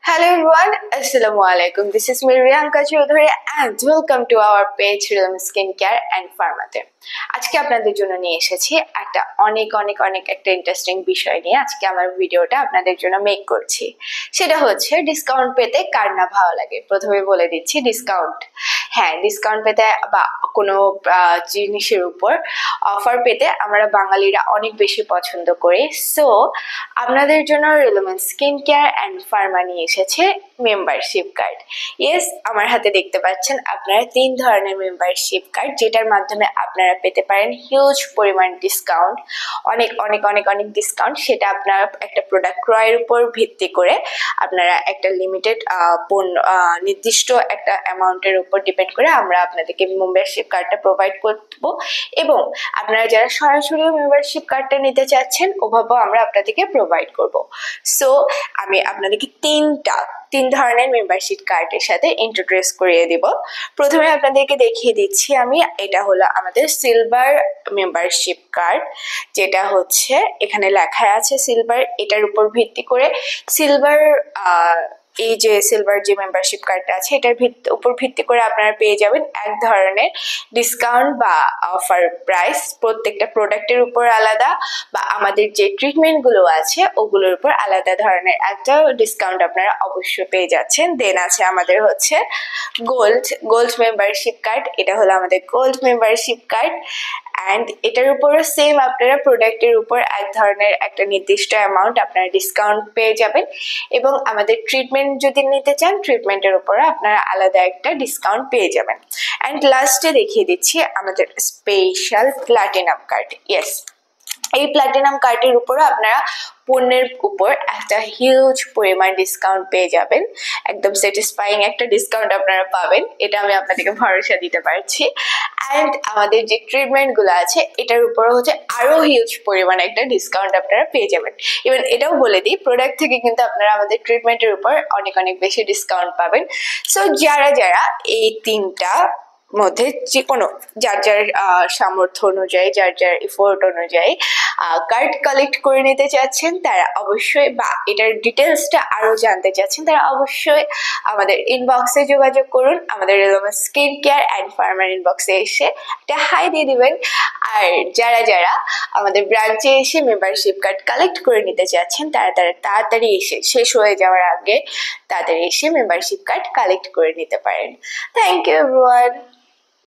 Hello everyone, Assalamu alaikum. This is me Riyanka Chaudhary and welcome to our page Realm Skincare and Pharma-তে। আজকে আপনাদের জন্য নিয়ে এসেছি একটা অনেক একটা ইন্টারেস্টিং বিষয় নিয়ে আজকে আমার ভিডিওটা আপনাদের জন্য মেক করছি। সেটা হচ্ছে ডিসকাউন্ট পেতে কার না ভালো লাগে। প্রথমে বলে দিচ্ছি ডিসকাউন্ট। হ্যাঁ, ডিসকাউন্ট পেতে বা কোনো জিনিসের উপর অফার পেতে আমরা বাঙালিরা অনেক বেশি পছন্দ করি। সো আপনাদের জন্য realm skin care and Pharma নিয়ে এসেছে মেম্বারশিপ কার্ড। ইয়েস, আমার হাতে দেখতে পাচ্ছেন আপনারা 3 ধরনের মেম্বারশিপ কার্ড, যেটার মাধ্যমে আপনারা পেতে পারেন হিউজ পরিমাণ ডিসকাউন্ট, অনেক ডিসকাউন্ট। সেটা আপনার একটা প্রোডাক্ট ক্রয়ের উপর ভিত্তি করে আপনারা একটা লিমিটেড নির্দিষ্ট একটা অ্যামাউন্টের উপর ডিপেন্ড করে আমরা আপনাদেরকে মেম্বারশিপ কার্ডটা প্রোভাইড করবো। এবং আপনারা যারা সরাসরি মেম্বারশিপ কার্ডটা নিতে চাচ্ছেন ওভাবেও আমরা আপনাদেরকে প্রোভাইড করব। সো আমি আপনাদেরকে তিন ধরনের মেম্বারশিপ কার্ডের সাথে ইন্ট্রোডিউস করিয়ে দিব। প্রথমে আপনাদেরকে দেখিয়ে দিচ্ছি আমি, এটা হলো আমাদের সিলভার মেম্বারশিপ কার্ড, যেটা হচ্ছে এখানে লেখা আছে সিলভার। এটার উপর ভিত্তি করে সিলভার এই যে সিলভার যে মেম্বারশিপ কার্ডটা আছে এটার উপর ভিত্তি করে আপনারা পেয়ে যাবেন এক ধরনের ডিসকাউন্ট বা অফার প্রাইস প্রত্যেকটা প্রোডাক্টের উপর আলাদা, বা আমাদের যে ট্রিটমেন্টগুলো আছে ওগুলোর উপর আলাদা ধরনের একটা ডিসকাউন্ট আপনারা অবশ্যই পেয়ে যাচ্ছেন। দেন আছে আমাদের হচ্ছে গোল্ড মেম্বারশিপ কার্ড। এটা হলো আমাদের গোল্ড মেম্বারশিপ কার্ড অ্যান্ড এটার উপরও সেম আপনারা প্রোডাক্টের উপর এক ধরনের একটা নির্দিষ্ট অ্যামাউন্ট আপনারা ডিসকাউন্ট পেয়ে যাবেন। এবং আমাদের ট্রিটমেন্ট যদি নিতে চান ট্রিটমেন্টের উপরে আপনারা আলাদা একটা ডিসকাউন্ট পেয়ে যাবেন। অ্যান্ড লাস্টে দেখিয়ে দিচ্ছি আমাদের স্পেশাল প্ল্যাটিনাম কার্ড। ইয়েস, এই প্ল্যাটিনাম কার্ডের উপরে আপনারা পণ্যের উপর একটা হিউজ পরিমাণ ডিসকাউন্ট পেয়ে যাবেন। একদম স্যাটিসফাইং একটা ডিসকাউন্ট আপনারা পাবেন, এটা আমি আপনাদেরকে ভরসা দিতে পারছি। অ্যান্ড আমাদের যে ট্রিটমেন্টগুলো আছে এটার উপরে হচ্ছে আরো হিউজ পরিমাণ একটা ডিসকাউন্ট আপনারা পেয়ে যাবেন। ইভেন এটাও বলে দিই, প্রোডাক্ট থেকে কিন্তু আপনারা আমাদের ট্রিটমেন্টের উপর অনেক বেশি ডিসকাউন্ট পাবেন। সো যারা এই তিনটা মধ্যে যে কোনো যার সামর্থ্য অনুযায়ী যার এফোর্ট অনুযায়ী কার্ড কালেক্ট করে নিতে চাচ্ছেন তারা অবশ্যই, বা এটার ডিটেলসটা আরো জানতে চাচ্ছেন তারা অবশ্যই আমাদের ইনবক্সে যোগাযোগ করুন। আমাদের realm skin care and farmer ইনবক্সে এসে একটা হাই দিয়ে দিবেন। আর যারা আমাদের ব্রাঞ্চে এসে মেম্বারশিপ কার্ড কালেক্ট করে নিতে চাচ্ছেন তারা তাড়াতাড়ি এসে শেষ হয়ে যাওয়ার আগে তাড়াতাড়ি এসে মেম্বারশিপ কার্ড কালেক্ট করে নিতে পারেন। Thank you everyone.